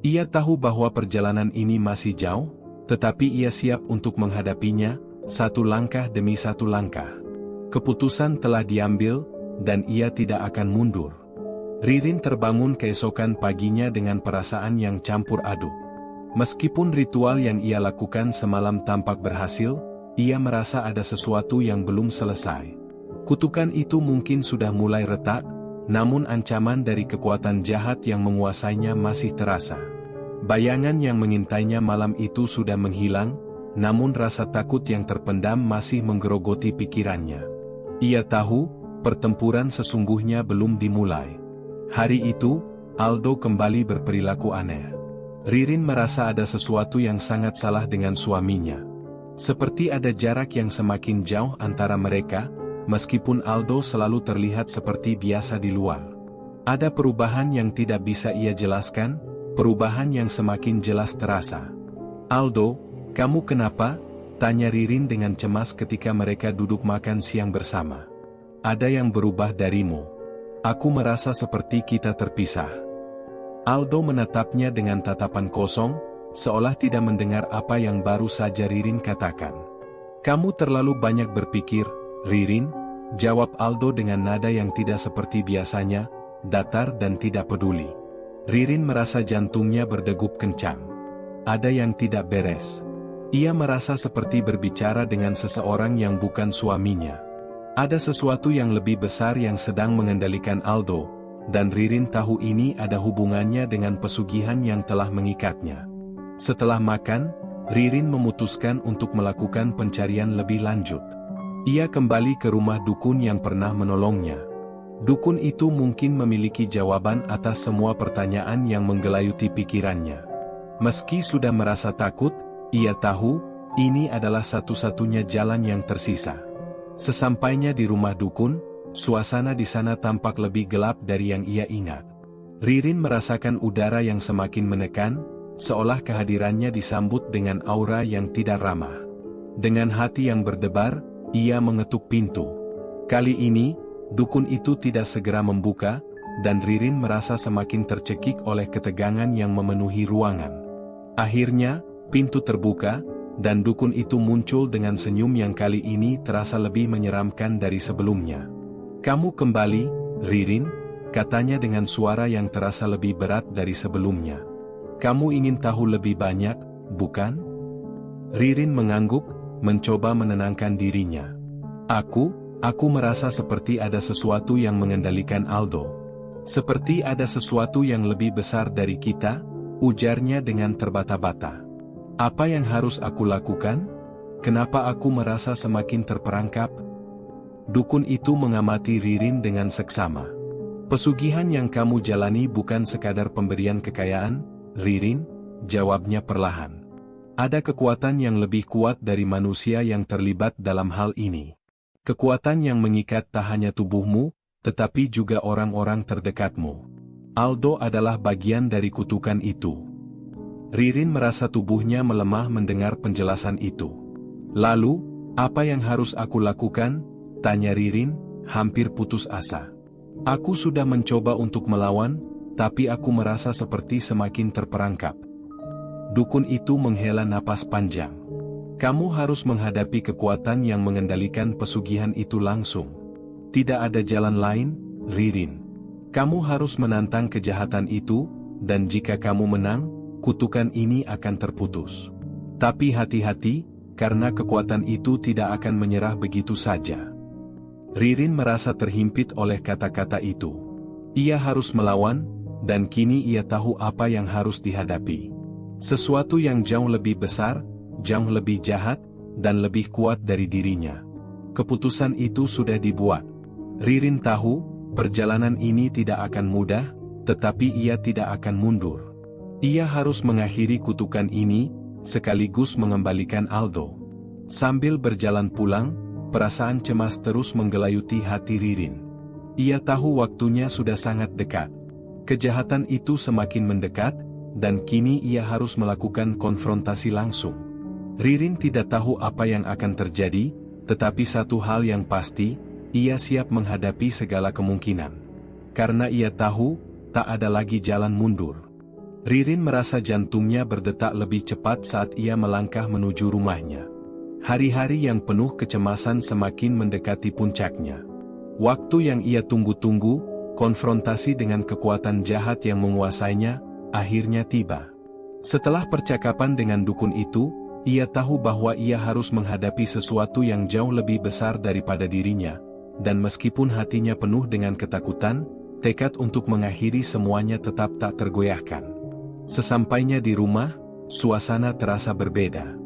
Ia tahu bahwa perjalanan ini masih jauh, tetapi ia siap untuk menghadapinya, satu langkah demi satu langkah. Keputusan telah diambil, dan ia tidak akan mundur. Ririn terbangun keesokan paginya dengan perasaan yang campur aduk. Meskipun ritual yang ia lakukan semalam tampak berhasil, ia merasa ada sesuatu yang belum selesai. Kutukan itu mungkin sudah mulai retak, namun ancaman dari kekuatan jahat yang menguasainya masih terasa. Bayangan yang mengintainya malam itu sudah menghilang, namun rasa takut yang terpendam masih menggerogoti pikirannya. Ia tahu, pertempuran sesungguhnya belum dimulai. Hari itu, Aldo kembali berperilaku aneh. Ririn merasa ada sesuatu yang sangat salah dengan suaminya. Seperti ada jarak yang semakin jauh antara mereka, meskipun Aldo selalu terlihat seperti biasa di luar. Ada perubahan yang tidak bisa ia jelaskan, perubahan yang semakin jelas terasa. "Aldo, kamu kenapa?" tanya Ririn dengan cemas ketika mereka duduk makan siang bersama. "Ada yang berubah darimu. Aku merasa seperti kita terpisah." Aldo menatapnya dengan tatapan kosong, seolah tidak mendengar apa yang baru saja Ririn katakan. "Kamu terlalu banyak berpikir, Ririn," jawab Aldo dengan nada yang tidak seperti biasanya, datar dan tidak peduli. Ririn merasa jantungnya berdegup kencang. Ada yang tidak beres. Ia merasa seperti berbicara dengan seseorang yang bukan suaminya. Ada sesuatu yang lebih besar yang sedang mengendalikan Aldo, dan Ririn tahu ini ada hubungannya dengan pesugihan yang telah mengikatnya. Setelah makan, Ririn memutuskan untuk melakukan pencarian lebih lanjut. Ia kembali ke rumah dukun yang pernah menolongnya. Dukun itu mungkin memiliki jawaban atas semua pertanyaan yang menggelayuti pikirannya. Meski sudah merasa takut, ia tahu, ini adalah satu-satunya jalan yang tersisa. Sesampainya di rumah dukun, suasana di sana tampak lebih gelap dari yang ia ingat. Ririn merasakan udara yang semakin menekan, seolah kehadirannya disambut dengan aura yang tidak ramah. Dengan hati yang berdebar, ia mengetuk pintu. Kali ini, dukun itu tidak segera membuka, dan Ririn merasa semakin tercekik oleh ketegangan yang memenuhi ruangan. Akhirnya, pintu terbuka, dan dukun itu muncul dengan senyum yang kali ini terasa lebih menyeramkan dari sebelumnya. "Kamu kembali, Ririn," katanya dengan suara yang terasa lebih berat dari sebelumnya. "Kamu ingin tahu lebih banyak, bukan?" Ririn mengangguk, mencoba menenangkan dirinya. Aku merasa seperti ada sesuatu yang mengendalikan Aldo. Seperti ada sesuatu yang lebih besar dari kita, ujarnya dengan terbata-bata. "Apa yang harus aku lakukan? Kenapa aku merasa semakin terperangkap?" Dukun itu mengamati Ririn dengan seksama. "Pesugihan yang kamu jalani bukan sekadar pemberian kekayaan, Ririn," jawabnya perlahan. "Ada kekuatan yang lebih kuat dari manusia yang terlibat dalam hal ini. Kekuatan yang mengikat tak hanya tubuhmu, tetapi juga orang-orang terdekatmu. Aldo adalah bagian dari kutukan itu." Ririn merasa tubuhnya melemah mendengar penjelasan itu. "Lalu, apa yang harus aku lakukan?" tanya Ririn, hampir putus asa. "Aku sudah mencoba untuk melawan, tapi aku merasa seperti semakin terperangkap." Dukun itu menghela napas panjang. "Kamu harus menghadapi kekuatan yang mengendalikan pesugihan itu langsung. Tidak ada jalan lain, Ririn. Kamu harus menantang kejahatan itu, dan jika kamu menang, kutukan ini akan terputus. Tapi hati-hati, karena kekuatan itu tidak akan menyerah begitu saja." Ririn merasa terhimpit oleh kata-kata itu. Ia harus melawan, dan kini ia tahu apa yang harus dihadapi. Sesuatu yang jauh lebih besar, jauh lebih jahat, dan lebih kuat dari dirinya. Keputusan itu sudah dibuat. Ririn tahu, perjalanan ini tidak akan mudah, tetapi ia tidak akan mundur. Ia harus mengakhiri kutukan ini, sekaligus mengembalikan Aldo. Sambil berjalan pulang, perasaan cemas terus menggelayuti hati Ririn. Ia tahu waktunya sudah sangat dekat. Kejahatan itu semakin mendekat, dan kini ia harus melakukan konfrontasi langsung. Ririn tidak tahu apa yang akan terjadi, tetapi satu hal yang pasti, ia siap menghadapi segala kemungkinan. Karena ia tahu, tak ada lagi jalan mundur. Ririn merasa jantungnya berdetak lebih cepat saat ia melangkah menuju rumahnya. Hari-hari yang penuh kecemasan semakin mendekati puncaknya. Waktu yang ia tunggu-tunggu, konfrontasi dengan kekuatan jahat yang menguasainya, akhirnya tiba. Setelah percakapan dengan dukun itu, ia tahu bahwa ia harus menghadapi sesuatu yang jauh lebih besar daripada dirinya, dan meskipun hatinya penuh dengan ketakutan, tekad untuk mengakhiri semuanya tetap tak tergoyahkan. Sesampainya di rumah, suasana terasa berbeda.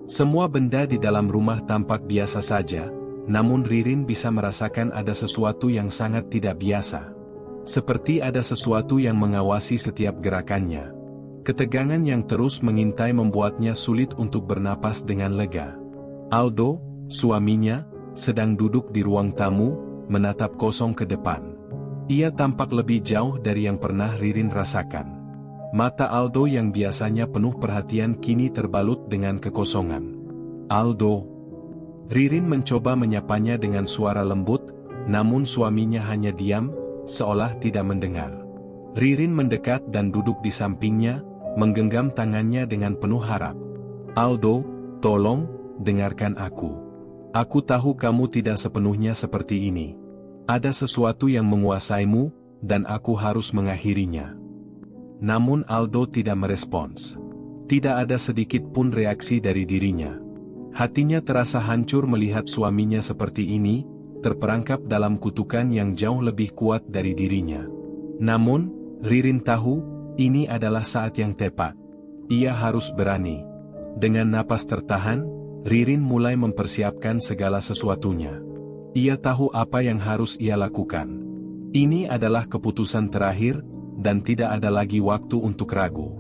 Semua benda di dalam rumah tampak biasa saja, namun Ririn bisa merasakan ada sesuatu yang sangat tidak biasa. Seperti ada sesuatu yang mengawasi setiap gerakannya. Ketegangan yang terus mengintai membuatnya sulit untuk bernapas dengan lega. Aldo, suaminya, sedang duduk di ruang tamu, menatap kosong ke depan. Ia tampak lebih jauh dari yang pernah Ririn rasakan. Mata Aldo yang biasanya penuh perhatian kini terbalut dengan kekosongan. "Aldo." Ririn mencoba menyapanya dengan suara lembut, namun suaminya hanya diam, seolah tidak mendengar. Ririn mendekat dan duduk di sampingnya, menggenggam tangannya dengan penuh harap. "Aldo, tolong, dengarkan aku. Aku tahu kamu tidak sepenuhnya seperti ini. Ada sesuatu yang menguasaimu, dan aku harus mengakhirinya." Namun Aldo tidak merespons. Tidak ada sedikit pun reaksi dari dirinya. Hatinya terasa hancur melihat suaminya seperti ini, terperangkap dalam kutukan yang jauh lebih kuat dari dirinya. Namun, Ririn tahu, ini adalah saat yang tepat. Ia harus berani. Dengan napas tertahan, Ririn mulai mempersiapkan segala sesuatunya. Ia tahu apa yang harus ia lakukan. Ini adalah keputusan terakhir, dan tidak ada lagi waktu untuk ragu.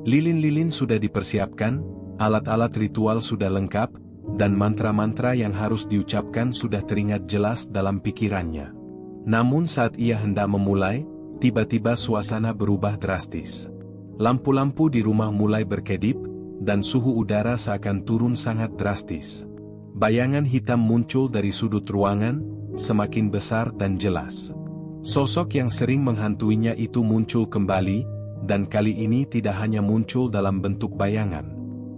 Lilin-lilin sudah dipersiapkan, alat-alat ritual sudah lengkap, dan mantra-mantra yang harus diucapkan sudah teringat jelas dalam pikirannya. Namun saat ia hendak memulai, tiba-tiba suasana berubah drastis. Lampu-lampu di rumah mulai berkedip, dan suhu udara seakan turun sangat drastis. Bayangan hitam muncul dari sudut ruangan, semakin besar dan jelas. Sosok yang sering menghantuinya itu muncul kembali, dan kali ini tidak hanya muncul dalam bentuk bayangan.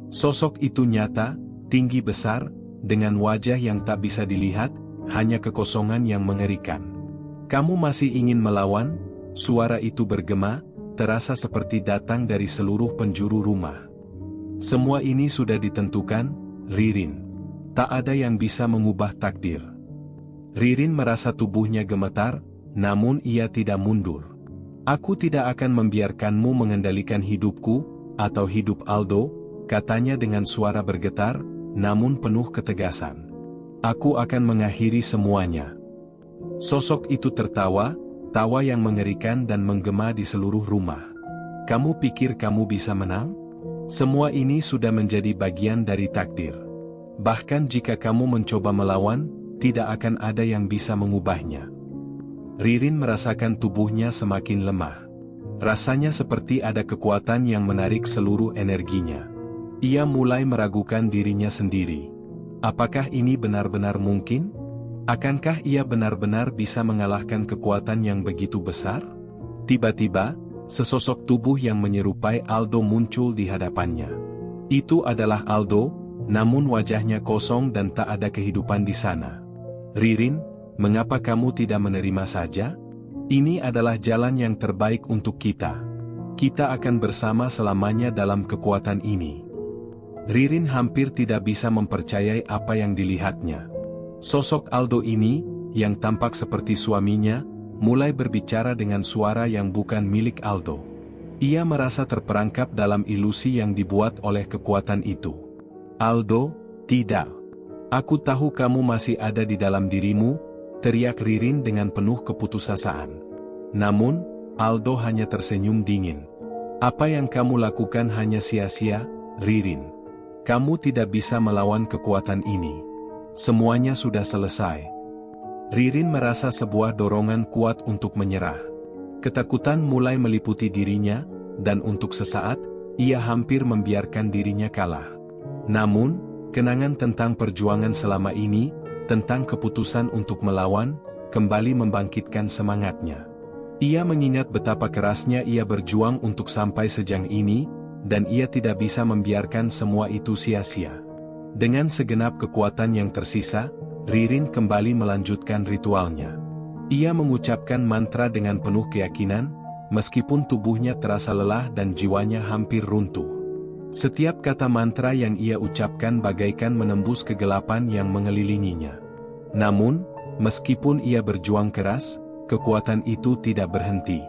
Sosok itu nyata, tinggi besar, dengan wajah yang tak bisa dilihat, hanya kekosongan yang mengerikan. "Kamu masih ingin melawan?" Suara itu bergema, terasa seperti datang dari seluruh penjuru rumah. "Semua ini sudah ditentukan, Ririn. Tak ada yang bisa mengubah takdir." Ririn merasa tubuhnya gemetar, namun ia tidak mundur. "Aku tidak akan membiarkanmu mengendalikan hidupku, atau hidup Aldo," katanya dengan suara bergetar, namun penuh ketegasan. "Aku akan mengakhiri semuanya." Sosok itu tertawa, tawa yang mengerikan dan menggema di seluruh rumah. "Kamu pikir kamu bisa menang? Semua ini sudah menjadi bagian dari takdir. Bahkan jika kamu mencoba melawan, tidak akan ada yang bisa mengubahnya." Ririn merasakan tubuhnya semakin lemah. Rasanya seperti ada kekuatan yang menarik seluruh energinya. Ia mulai meragukan dirinya sendiri. Apakah ini benar-benar mungkin? Akankah ia benar-benar bisa mengalahkan kekuatan yang begitu besar? Tiba-tiba, sesosok tubuh yang menyerupai Aldo muncul di hadapannya. Itu adalah Aldo, namun wajahnya kosong dan tak ada kehidupan di sana. "Ririn, mengapa kamu tidak menerima saja? Ini adalah jalan yang terbaik untuk kita. Kita akan bersama selamanya dalam kekuatan ini." Ririn hampir tidak bisa mempercayai apa yang dilihatnya. Sosok Aldo ini, yang tampak seperti suaminya, mulai berbicara dengan suara yang bukan milik Aldo. Ia merasa terperangkap dalam ilusi yang dibuat oleh kekuatan itu. "Aldo, tidak. Aku tahu kamu masih ada di dalam dirimu," teriak Ririn dengan penuh keputusasaan. Namun, Aldo hanya tersenyum dingin. "Apa yang kamu lakukan hanya sia-sia, Ririn. Kamu tidak bisa melawan kekuatan ini. Semuanya sudah selesai." Ririn merasa sebuah dorongan kuat untuk menyerah. Ketakutan mulai meliputi dirinya, dan untuk sesaat, ia hampir membiarkan dirinya kalah. Namun, kenangan tentang perjuangan selama ini, tentang keputusan untuk melawan, kembali membangkitkan semangatnya. Ia mengingat betapa kerasnya ia berjuang untuk sampai sejauh ini, dan ia tidak bisa membiarkan semua itu sia-sia. Dengan segenap kekuatan yang tersisa, Ririn kembali melanjutkan ritualnya. Ia mengucapkan mantra dengan penuh keyakinan, meskipun tubuhnya terasa lelah dan jiwanya hampir runtuh. Setiap kata mantra yang ia ucapkan bagaikan menembus kegelapan yang mengelilinginya. Namun, meskipun ia berjuang keras, kekuatan itu tidak berhenti.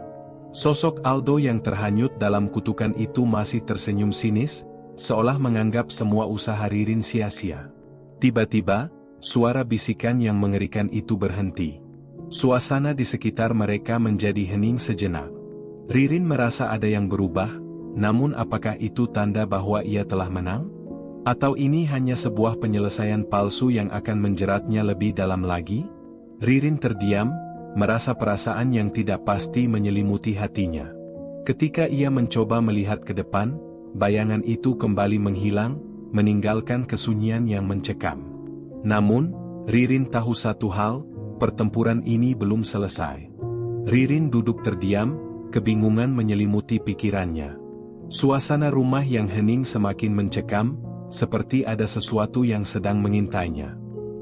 Sosok Aldo yang terhanyut dalam kutukan itu masih tersenyum sinis, seolah menganggap semua usaha Ririn sia-sia. Tiba-tiba, suara bisikan yang mengerikan itu berhenti. Suasana di sekitar mereka menjadi hening sejenak. Ririn merasa ada yang berubah, namun apakah itu tanda bahwa ia telah menang? Atau ini hanya sebuah penyelesaian palsu yang akan menjeratnya lebih dalam lagi? Ririn terdiam, merasa perasaan yang tidak pasti menyelimuti hatinya. Ketika ia mencoba melihat ke depan, bayangan itu kembali menghilang, meninggalkan kesunyian yang mencekam. Namun, Ririn tahu satu hal, pertempuran ini belum selesai. Ririn duduk terdiam, kebingungan menyelimuti pikirannya. Suasana rumah yang hening semakin mencekam, seperti ada sesuatu yang sedang mengintainya.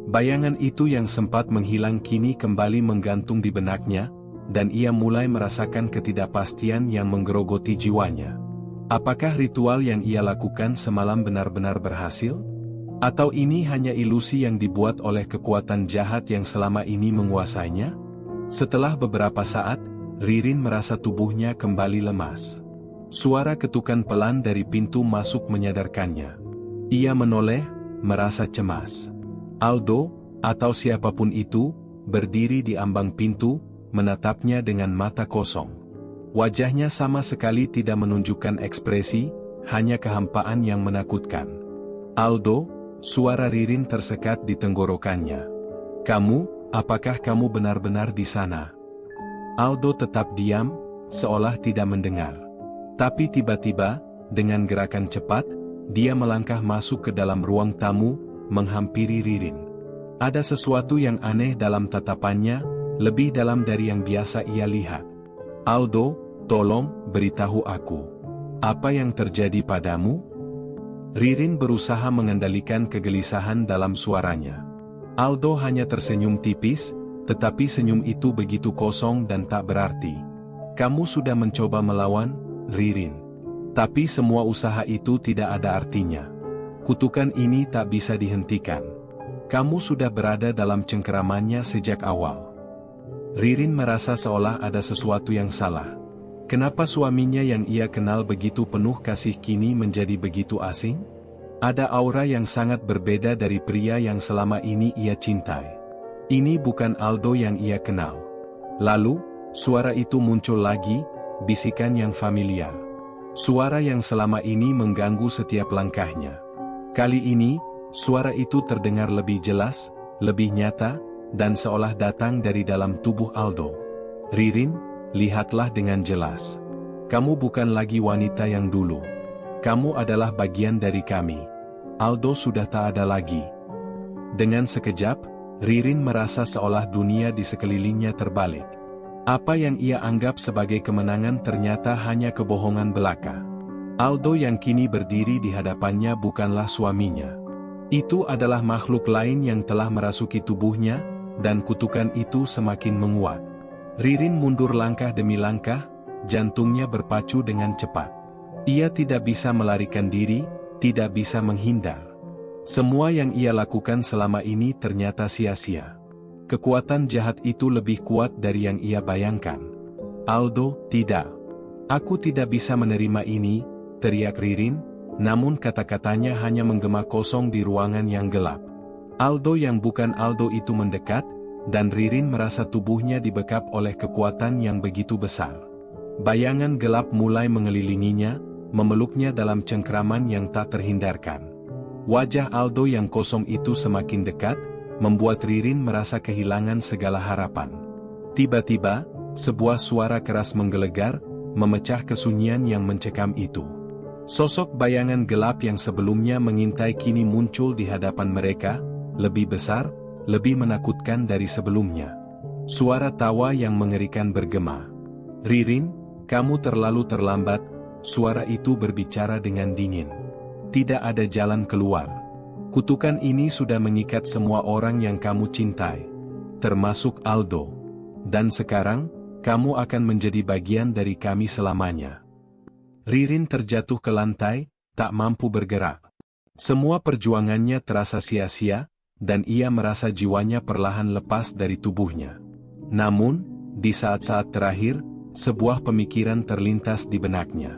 Bayangan itu yang sempat menghilang kini kembali menggantung di benaknya, dan ia mulai merasakan ketidakpastian yang menggerogoti jiwanya. Apakah ritual yang ia lakukan semalam benar-benar berhasil? Atau ini hanya ilusi yang dibuat oleh kekuatan jahat yang selama ini menguasainya? Setelah beberapa saat, Ririn merasa tubuhnya kembali lemas. Suara ketukan pelan dari pintu masuk menyadarkannya. Ia menoleh, merasa cemas. Aldo, atau siapapun itu, berdiri di ambang pintu, menatapnya dengan mata kosong. Wajahnya sama sekali tidak menunjukkan ekspresi, hanya kehampaan yang menakutkan. "Aldo," suara Ririn tersekat di tenggorokannya. "Kamu, apakah kamu benar-benar di sana?" Aldo tetap diam, seolah tidak mendengar. Tapi tiba-tiba, dengan gerakan cepat, dia melangkah masuk ke dalam ruang tamu, menghampiri Ririn. Ada sesuatu yang aneh dalam tatapannya, lebih dalam dari yang biasa ia lihat. "Aldo, tolong, beritahu aku. Apa yang terjadi padamu?" Ririn berusaha mengendalikan kegelisahan dalam suaranya. Aldo hanya tersenyum tipis, tetapi senyum itu begitu kosong dan tak berarti. Kamu sudah mencoba melawan, Ririn. Tapi semua usaha itu tidak ada artinya. Kutukan ini tak bisa dihentikan. Kamu sudah berada dalam cengkeramannya sejak awal. Ririn merasa seolah ada sesuatu yang salah. Kenapa suaminya yang ia kenal begitu penuh kasih kini menjadi begitu asing? Ada aura yang sangat berbeda dari pria yang selama ini ia cintai. Ini bukan Aldo yang ia kenal. Lalu, suara itu muncul lagi, bisikan yang familiar. Suara yang selama ini mengganggu setiap langkahnya. Kali ini, suara itu terdengar lebih jelas, lebih nyata, dan seolah datang dari dalam tubuh Aldo. Ririn, lihatlah dengan jelas. Kamu bukan lagi wanita yang dulu. Kamu adalah bagian dari kami. Aldo sudah tak ada lagi. Dengan sekejap, Ririn merasa seolah dunia di sekelilingnya terbalik. Apa yang ia anggap sebagai kemenangan ternyata hanya kebohongan belaka. Aldo yang kini berdiri di hadapannya bukanlah suaminya. Itu adalah makhluk lain yang telah merasuki tubuhnya, dan kutukan itu semakin menguat. Ririn mundur langkah demi langkah, jantungnya berpacu dengan cepat. Ia tidak bisa melarikan diri, tidak bisa menghindar. Semua yang ia lakukan selama ini ternyata sia-sia. Kekuatan jahat itu lebih kuat dari yang ia bayangkan. Aldo, tidak. Aku tidak bisa menerima ini, teriak Ririn, namun kata-katanya hanya menggema kosong di ruangan yang gelap. Aldo yang bukan Aldo itu mendekat, dan Ririn merasa tubuhnya dibekap oleh kekuatan yang begitu besar. Bayangan gelap mulai mengelilinginya, memeluknya dalam cengkraman yang tak terhindarkan. Wajah Aldo yang kosong itu semakin dekat, membuat Ririn merasa kehilangan segala harapan. Tiba-tiba, sebuah suara keras menggelegar, memecah kesunyian yang mencekam itu. Sosok bayangan gelap yang sebelumnya mengintai kini muncul di hadapan mereka, lebih besar, lebih menakutkan dari sebelumnya. Suara tawa yang mengerikan bergema. Ririn, kamu terlalu terlambat, suara itu berbicara dengan dingin. Tidak ada jalan keluar. Kutukan ini sudah mengikat semua orang yang kamu cintai, termasuk Aldo. Dan sekarang, kamu akan menjadi bagian dari kami selamanya. Ririn terjatuh ke lantai, tak mampu bergerak. Semua perjuangannya terasa sia-sia, dan ia merasa jiwanya perlahan lepas dari tubuhnya. Namun, di saat-saat terakhir, sebuah pemikiran terlintas di benaknya.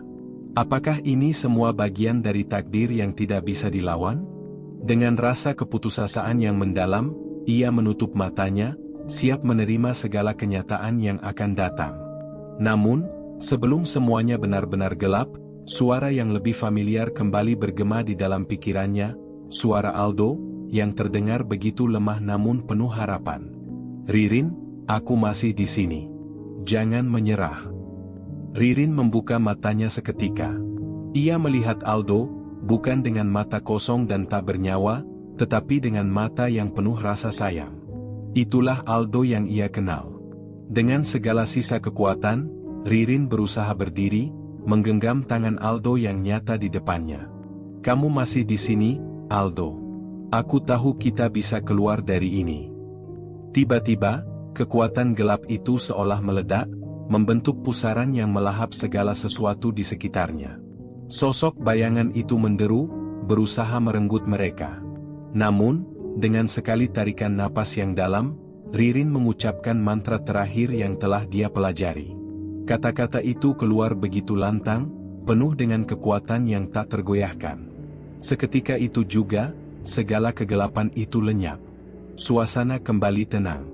Apakah ini semua bagian dari takdir yang tidak bisa dilawan? Dengan rasa keputusasaan yang mendalam, ia menutup matanya, siap menerima segala kenyataan yang akan datang. Namun, sebelum semuanya benar-benar gelap, suara yang lebih familiar kembali bergema di dalam pikirannya, suara Aldo, yang terdengar begitu lemah namun penuh harapan. Ririn, aku masih di sini. Jangan menyerah. Ririn membuka matanya seketika. Ia melihat Aldo, bukan dengan mata kosong dan tak bernyawa, tetapi dengan mata yang penuh rasa sayang. Itulah Aldo yang ia kenal. Dengan segala sisa kekuatan, Ririn berusaha berdiri, menggenggam tangan Aldo yang nyata di depannya. Kamu masih di sini, Aldo. Aku tahu kita bisa keluar dari ini. Tiba-tiba, kekuatan gelap itu seolah meledak, membentuk pusaran yang melahap segala sesuatu di sekitarnya. Sosok bayangan itu menderu, berusaha merenggut mereka. Namun, dengan sekali tarikan napas yang dalam, Ririn mengucapkan mantra terakhir yang telah dia pelajari. Kata-kata itu keluar begitu lantang, penuh dengan kekuatan yang tak tergoyahkan. Seketika itu juga, segala kegelapan itu lenyap. Suasana kembali tenang.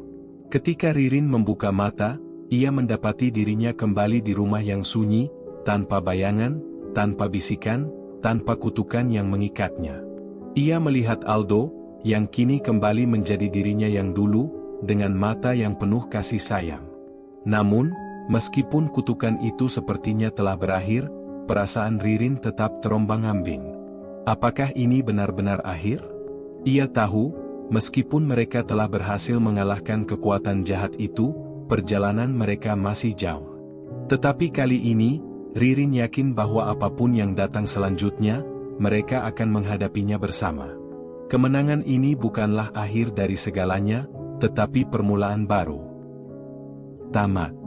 Ketika Ririn membuka mata, ia mendapati dirinya kembali di rumah yang sunyi, tanpa bayangan, tanpa bisikan, tanpa kutukan yang mengikatnya. Ia melihat Aldo, yang kini kembali menjadi dirinya yang dulu, dengan mata yang penuh kasih sayang. Namun, meskipun kutukan itu sepertinya telah berakhir, perasaan Ririn tetap terombang-ambing. Apakah ini benar-benar akhir? Ia tahu, meskipun mereka telah berhasil mengalahkan kekuatan jahat itu, perjalanan mereka masih jauh. Tetapi kali ini, Ririn yakin bahwa apapun yang datang selanjutnya, mereka akan menghadapinya bersama. Kemenangan ini bukanlah akhir dari segalanya, tetapi permulaan baru. Tamat.